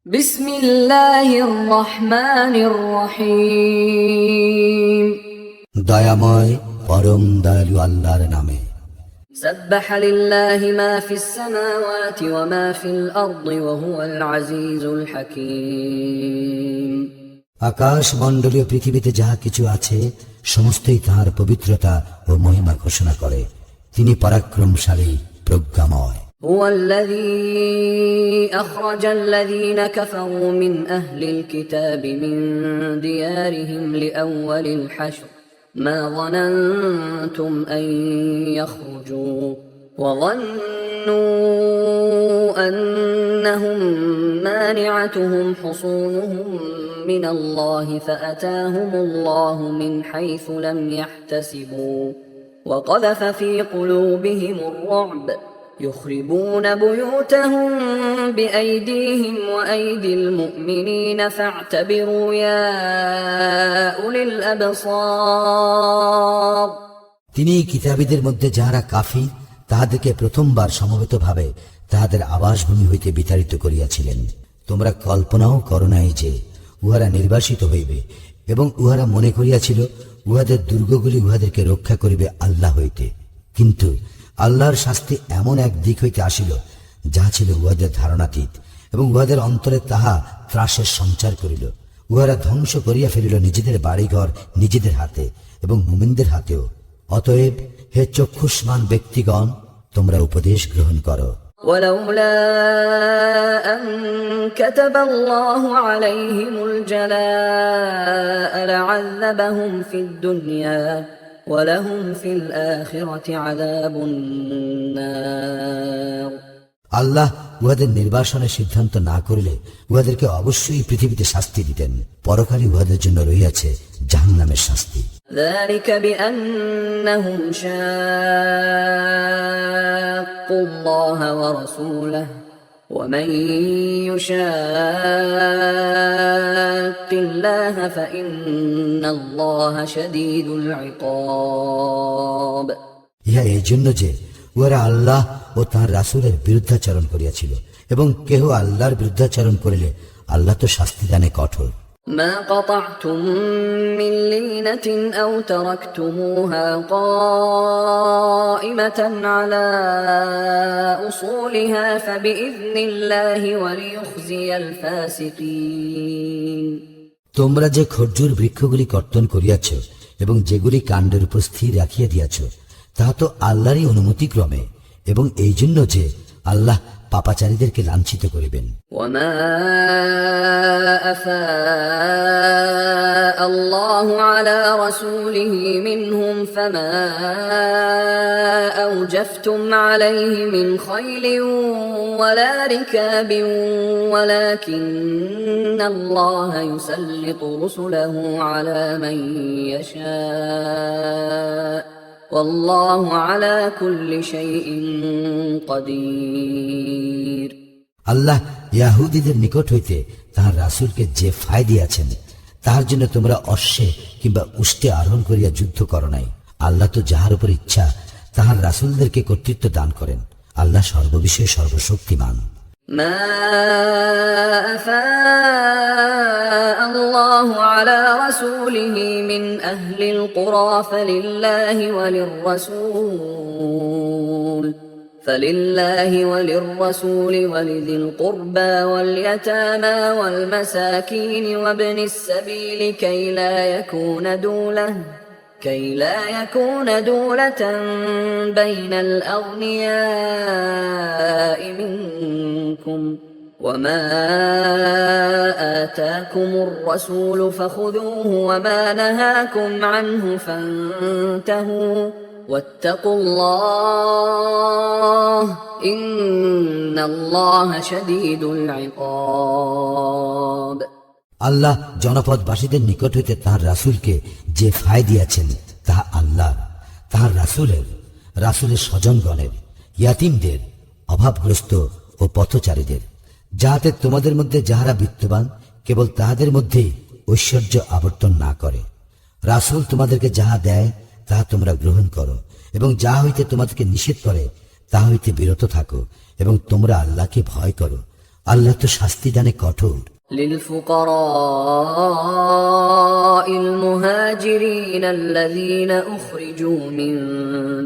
বিসমিল্লাহির রহমানির রহিম। দয়াময় পরম দয়ালু আল্লাহর নামে। সাব্বাহা লিল্লাহি মা ফিস সামাওয়াতি ওয়া মা ফিল আরদি ওয়া হুয়াল আজিজুল হাকীম। আকাশ মণ্ডলীয় পৃথিবীতে যাহা কিছু আছে সমস্তই তাঁর পবিত্রতা ও মহিমা ঘোষণা করে। তিনি পরাক্রমশালী, প্রজ্ঞাময়। هو الذي أخرج الذين كفروا من أهل الكتاب من ديارهم لأول الحشر ما ظننتم أن يخرجوا وظنوا أنهم مانعتهم حصونهم من الله فأتاهم الله من حيث لم يحتسبوا وقذف في قلوبهم الرعب يخربون بيوتهم بأيديهم وأيدي المؤمنين فاعتبروا يا أولي الأبصار। তিনি কিতাবীদের মধ্যে যাহারা কাফির তাহাদেরকে প্রথমবার সমবেতভাবে তাহাদের আবাসভূমি হইতে বিতাড়িত করিয়াছিলেন। তোমরা কল্পনাও করো নাই যে উহারা নির্বাসিত হইবে, এবং উহারা মনে করিয়াছিল উহাদের দুর্গগুলি উহাদেরকে রক্ষা করিবে আল্লাহ হইতে। কিন্তু আল্লাহর শাস্তি এমন এক দিক হইতে আসিল যাহা ছিল উহাদের ধারণাতীত, এবং উহাদের অন্তরে তাহা ত্রাসের সঞ্চার করিল। উহারা ধ্বংস করিয়া ফেলিল নিজেদের বাড়িঘর নিজেদের হাতে এবং মুমিনদের হাতেও। অতএব হে চক্ষুষ্মান ব্যক্তিগণ, তোমরা উপদেশ গ্রহণ করো। ولولا أن كتب الله عليهم الجلاء لعذبهم في الدنيا ولهم في الآخرة عذاب النار। আল্লাহ উহাদের নির্বাসনের সিদ্ধান্ত না করিলে উহাদেরকে অবশ্যই পৃথিবীতে শাস্তি দিতেন। পরকালে উহাদের জন্য রহিয়াছে জাহান্নামের শাস্তি। ذلك بأنهم شاقوا الله ورسوله ومن يشاق الله فإن الله شديد العقاب। ইহা এই জন্য যে উহারা আল্লাহ ও তাঁর রাসূলের বিরুদ্ধাচরণ করিয়াছিল, এবং কেহ আল্লাহর বিরুদ্ধাচরণ করিলে আল্লাহ তো শাস্তিদানে কঠোর। ما قطعتم من لينة أو تركتموها قائمة على أصولها فبإذن الله وليخزي الفاسقين। তোমরা যে খরজুর বৃক্ষগুলি কর্তন করিয়াছ এবং যেগুলি কাণ্ডের উপর স্থির রাখিয়া দিয়াছ, তাহা তো আল্লাহরই অনুমতি ক্রমে, এবং এই জন্য যে আল্লাহ পাপাচারীদেরকে লাঞ্ছিত করিবেন। وما أفاء الله على رسوله منهم فما أوجفتم عليه من خيل ولا ركاب ولكن الله يسلط رسله على من يشاء والله على كل شيء قدير। আল্লাহ ইয়াহুদীদের নিকট হইতে তাহার রাসূলকে যে ফায় দিয়াছেন, তাহার জন্য তোমরা অশ্বে কিংবা উষ্টে আরোহণ করিয়া যুদ্ধ করো নাই। আল্লাহ তো যাহার উপর ইচ্ছা তাহার রাসূলদেরকে কর্তৃত্ব দান করেন। আল্লাহ সর্ববিষয়ে সর্বশক্তিমান। ما أفاء الله على رسوله من أهل القرى فلله وللرسول ولذي القربى واليتامى والمساكين وابن السبيل كي لا يكون دولة بين الأغنياء منكم وما آتاكم الرسول فخذوه وما نهاكم عنه فانتهوا واتقوا الله إن الله شديد العقاب। আল্লাহ জনপদবাসীদের নিকট হইতে তাহার রাসূলকে যে ফায় দিয়াছেন তাহা আল্লাহ, তাহার রাসূলের স্বজনগণের, ইয়াতীমদের, অভাবগ্রস্ত ও পথচারীদের, যাহাতে তোমাদের মধ্যে যাহারা বিত্তবান কেবল তাহাদের মধ্যেই ঐশ্বর্য আবর্তন না করে। রাসূল তোমাদেরকে যাহা দেয় তাহা তোমরা গ্রহণ করো, এবং যাহা হইতে তোমাদেরকে নিষেধ করে তাহা হইতে বিরত থাকো, এবং তোমরা আল্লাহকে ভয় করো। আল্লাহ তো শাস্তি দানে কঠোর। للفقراء المهاجرين الذين أخرجوا من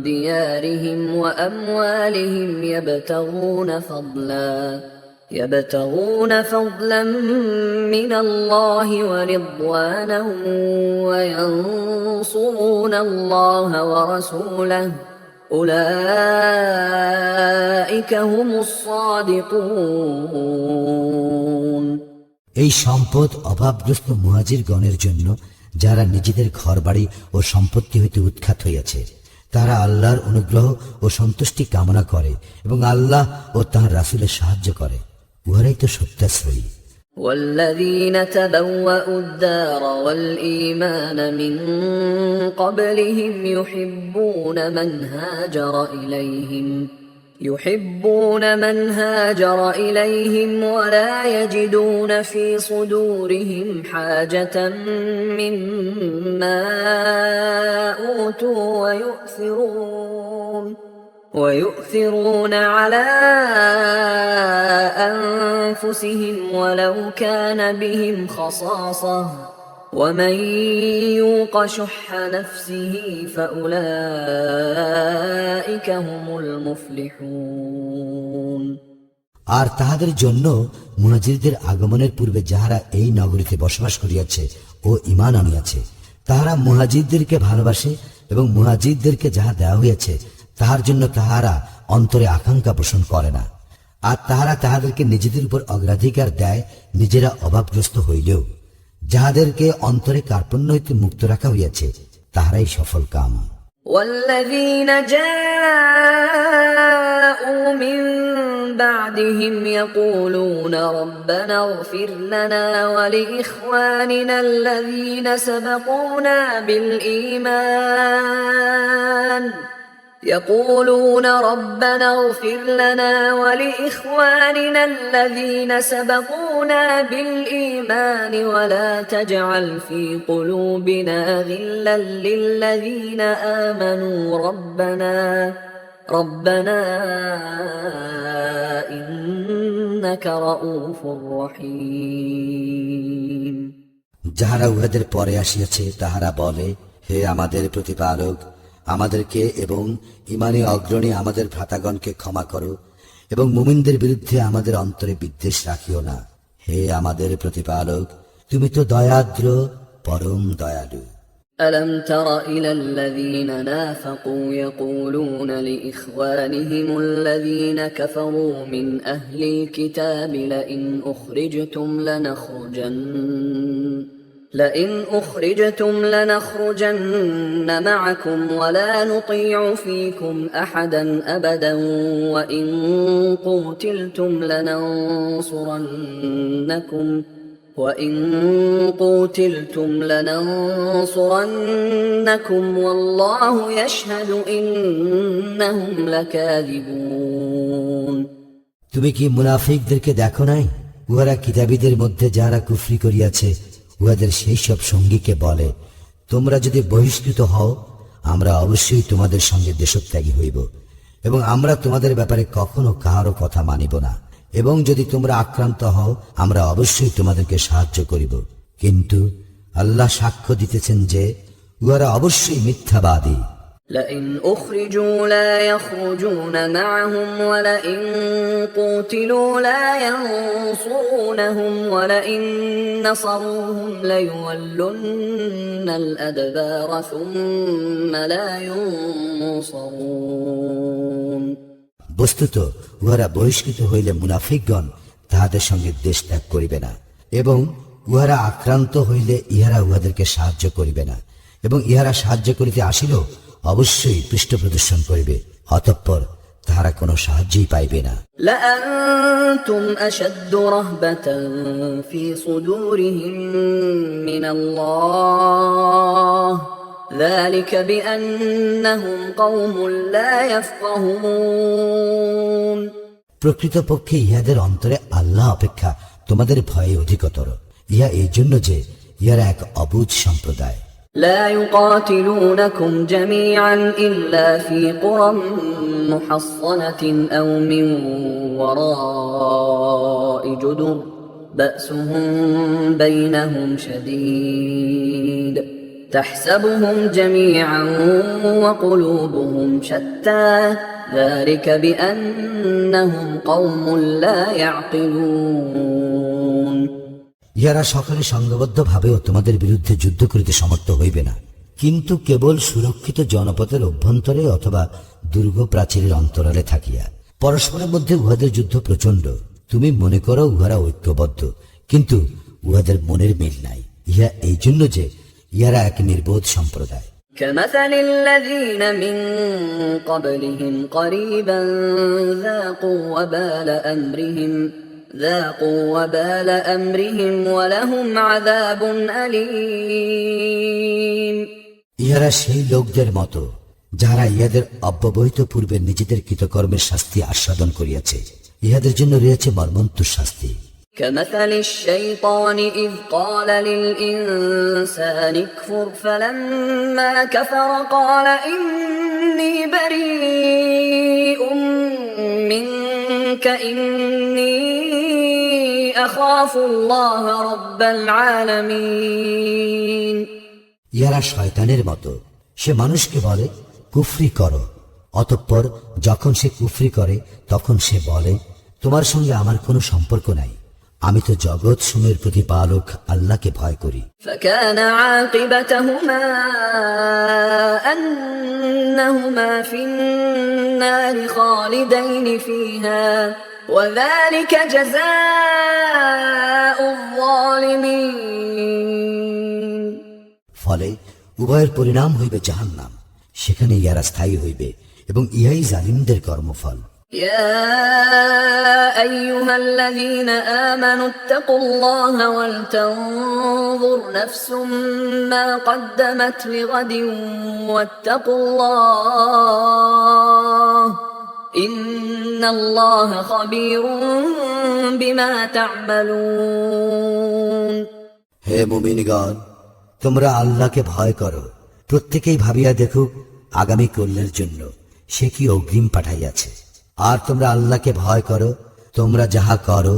ديارهم وأموالهم يبتغون فضلا من الله ورضوانا وينصرون الله ورسوله أولئك هم الصادقون। এই সম্পদ অভাবগ্রস্ত মুহাজিরগণের জন্য, যারা নিজেদের ঘরবাড়ি ও সম্পত্তি হইতে উৎখাত হইয়াছে, তারা আল্লাহর অনুগ্রহ ও সন্তুষ্টি কামনা করে এবং আল্লাহ ও তাঁর রাসূলের সাহায্য করে, উহারাই তো সত্যাশ্রয়ী। والذين تبوأوا الدار والإيمان من قبلهم يحبون من هاجر إليهم ولا يجدون في صدورهم حاجة مما أوتوا ويؤثرون على أنفسهم ولو كان بهم خصاصة ومن يوق شح نفسه فأولئك هم المفلحون। আর তাহাদের জন্য মুহাজিরদের আগমনের পূর্বে যাহারা এই নগরীতে বসবাস করিয়াছে ও ঈমান আনিয়াছে, তাহারা মুহাজিরদেরকে ভালোবাসে এবং মুহাজিরদেরকে যাহা দেওয়া হইয়াছে তাহার জন্য তাহারা অন্তরে আকাঙ্ক্ষা পোষণ করে না। আর তাহারা তাহাদেরকে নিজেদের উপর অগ্রাধিকার দেয়, নিজেরা অভাবগ্রস্ত হইলেও। যাহাদেরকে অন্তরে কার্পণ্য হইতে মুক্ত রাখা হইয়াছে তাহারাই সফল কাম। والذين جاءوا من بعدهم يقولون ربنا اغفر لنا ولإخواننا الذين سبقونا بالإيمان يقولون ربنا اغفر لنا ولإخواننا الذين سبقونا بالإيمان ولا تجعل في قلوبنا غلا للذين آمنوا ربنا إنك رؤوف رحيم। যাহারা উহাদের পরে আসিয়াছে তাহারা বলে, হে আমাদের প্রতিপালক, আমাদেরকে এবং ঈমানে অগ্রণী আমাদের ভ্রাতাগণকে ক্ষমা করো এবং মুমিনদের বিরুদ্ধে আমাদের অন্তরে বিদ্বেষ রাখিও না। হে আমাদের প্রতিপালক, তুমি তো দয়াদ্র, পরম দয়ালু। ألم تر إلى الذين نافقوا يقولون لإخوانهم الذين كفروا من أهل الكتاب لئن أخرجتم لنخرجن معكم ولا نطيع فيكم أحدا أبدا وإن قوتلتم لننصرنكم والله يشهد إنهم لكاذبون। তুমি কি মুনাফিকদেরকে দেখো নাই? উহারা কিতাবীদের মধ্যে যারা কুফরি করিয়াছে উহাদের সেই সব সঙ্গীকে বলে, তোমরা যদি বহিষ্কৃত হও আমরা অবশ্যই তোমাদের সঙ্গে দেশত্যাগী হইব এবং আমরা তোমাদের ব্যাপারে কখনো কাহারও কথা মানিব না, এবং যদি তোমরা আক্রান্ত হও আমরা অবশ্যই তোমাদেরকে সাহায্য করিব। কিন্তু আল্লাহ সাক্ষ্য দিতেছেন যে উহারা অবশ্যই মিথ্যাবাদী। لئن أخرجوا لا يخرجون معهم ولئن قوتلوا لا ينصرونهم ولئن نصروهم ليولن الأدبار ثم لا ينصرون। বস্তুত উহারা বহিষ্কৃত হইলে মুনাফিকগণ তাহাদের সঙ্গে দেশ ত্যাগ করিবে না, এবং উহারা আক্রান্ত হইলে ইহারা উহাদেরকে সাহায্য করিবে না, এবং ইহারা সাহায্য করিতে আসিলেও অবশ্যই পৃষ্ঠ প্রদর্শন করিবে, অতঃপর তাহারা কোনো সাহায্যই পাইবে না। لأنتم أشد رهبة في صدورهم من الله ذلك بأنهم قوم لا يفقهون। প্রকৃতপক্ষে ইহাদের অন্তরে আল্লাহ অপেক্ষা তোমাদের ভয়ে অধিকতর। ইহা এই জন্য যে ইহারা এক অবুঝ সম্প্রদায়। لا يقاتلونكم جميعا إلا في قرى محصنة أو من وراء جدر بأسهم بينهم شديد تحسبهم جميعا وقلوبهم شتى ذلك بأنهم قوم لا يعقلون ইহারা সকলে সংঘবদ্ধভাবেও তোমাদের বিরুদ্ধে যুদ্ধ করিতে সমর্থ হইবে না, কিন্তু কেবল সুরক্ষিত জনপদের অভ্যন্তরে অথবা দুর্গ প্রাচীরের অন্তরালে থাকিয়া। পরস্পরের মধ্যে উহাদের যুদ্ধ প্রচণ্ড। তুমি মনে করো উহারা ঐক্যবদ্ধ, কিন্তু উহাদের মনের মিল নাই। ইহা এই জন্য যে ইহারা এক নির্বোধ সম্প্রদায়। كمثل الذين من قبلهم قريبا ذاقوا وبال أمرهم ولهم عذاب أليم ইহারা সেই লোকদের মতো যারা ইহাদের অব্যবহিত পূর্বে নিজেদের কৃতকর্মের শাস্তি আস্বাদন করিয়াছে। ইহাদের জন্য রয়েছে মর্মন্তুদ শাস্তি। كمثل الشيطان إذ قال للإنسان اكفر فلما كفر قال إني بريء منك إني أخاف الله رب العالمين ইহারা শয়তানের মতো, সে মানুষকে বলে কুফরি করো, অতঃপর যখন সে কুফরি করে তখন সে বলে তোমার সঙ্গে আমার কোনো সম্পর্ক নাই, আমি তো জগৎ সমূহের প্রতিপালক আল্লাহকে ভয় করি। فكان عاقبتهما أنهما في النار خالدين فيها وذلك جزاء الظالمين ফলে উভয়ের পরিণাম হইবে জাহান্নাম, সেখানে ইহারা স্থায়ী হইবে এবং ইহাই জালিমদের কর্মফল। يا أيها الذين آمنوا اتقوا الله ولتنظر نفس ما قدمت لغد واتقوا الله إن الله خبير بما تعملون হে মুমিনগণ, তোমরা আল্লাহকে ভয় করো, প্রত্যেকেই ভাবিয়া দেখুক আগামী কল্যাণের জন্য সে কি অগ্রিম পাঠাইয়াছে। আর তোমরা আল্লাহকে ভয় করো, তোমরা যাহা করো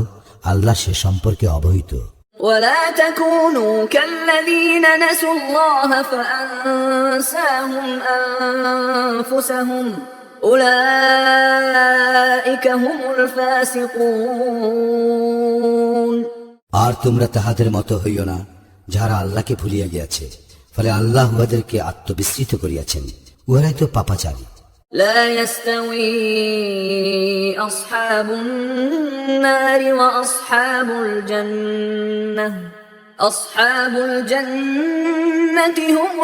আল্লাহ সে সম্পর্কে অবহিত। ولا تكونوا كالذين نسوا الله فأنساهم أنفسهم أولئك هم الفاسقون আর তোমরা তাহাদের মতো হইও না যারা আল্লাহকে ভুলিয়া গিয়াছে, ফলে আল্লাহ উহাদেরকে আত্মবিস্মৃত করিয়াছেন, উহারাই তো পাপাচারী। لا يستوي أصحاب النار وأصحاب الجنة أصحاب الجنة هم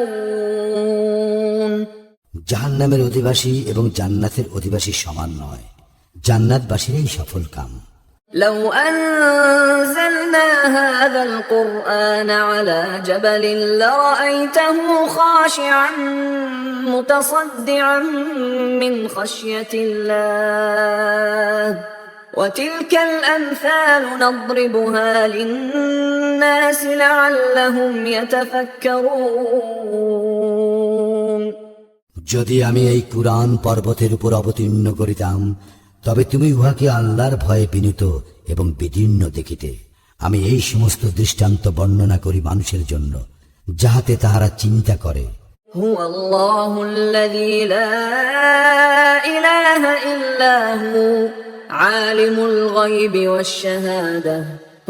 الفائزون জাহান্নামের অধিবাসী এবং জান্নাতের অধিবাসী সমান নয়, জান্নাতবাসীরাই সফল কাম। لو أنزلنا هذا القرآن على جبل لرأيته خاشعا متصدعا من خشية الله وتلك الأمثال نضربها للناس لعلهم يتفكرون যদি আমি এই কুরআন পর্বতের উপর অবতীর্ণ করিতাম, তবে তুমি উহাকে আল্লাহর ভয়ে বিনীত এবং বিদীর্ণ দেখিতে। আমি এই সমস্ত দৃষ্টান্ত বর্ণনা করি মানুষের জন্য, যাহাতে তাহারা চিন্তা করে। هو الله الذي لا إله إلا هو عالم الغيب والشهادة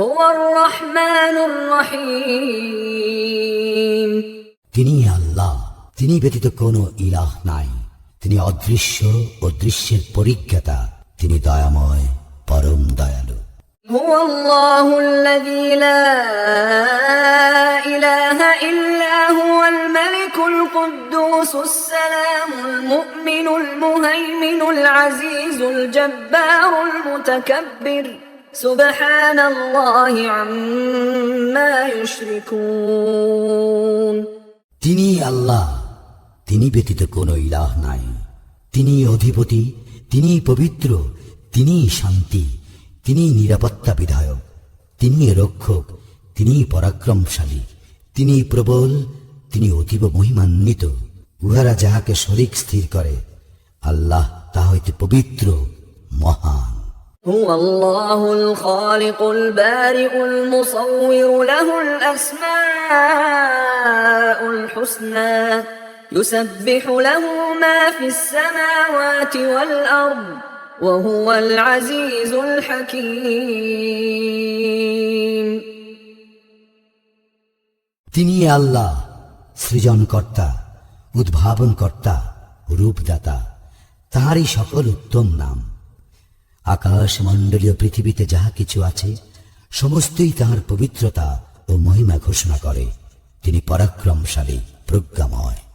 هو الرحمن الرحيم তিনি আল্লাহ, তিনি ব্যতীত কোনো ইলাহ নাই, তিনি অদৃশ্য ও দৃশ্যের পরিজ্ঞাতা, তিনি দয়াময় পরম দয়ালু। هو الله الذي لا إله إلا هو الملك القدوس السلام المؤمن المهيمن العزيز الجبار المتكبر سبحان الله عما يشركون তিনি আল্লাহ, তিনি ব্যতীত কোনো ইলাহ নাই, তিনি অধিপতি, তিনি পবিত্র, তিনি শান্তি, তিনি নিরাপত্তা বিধায়ক, তিনি রক্ষক, তিনিই পরাক্রমশালী, তিনিই প্রবল, তিনি অতীব মহিমান্বিত। উহারা যাহাকে শরীক স্থির করে, আল্লাহ তা হইতে পবিত্র, মহান। هو الله الخالق البارئ المصور له الأسماء الحسنى يسبح له ما في السماوات والأرض وهو العزيز الحكيم। তিনি আল্লাহ, সৃজনকর্তা, উদ্ভাবনকর্তা, রূপদাতা। তাঁরই সকল উত্তম নাম। আকাশ মণ্ডলীয় পৃথিবীতে যাহা কিছু আছে, সমস্তই তাঁর পবিত্রতা ও মহিমা ঘোষণা করে। তিনি পরাক্রমশালী, প্রজ্ঞাময়।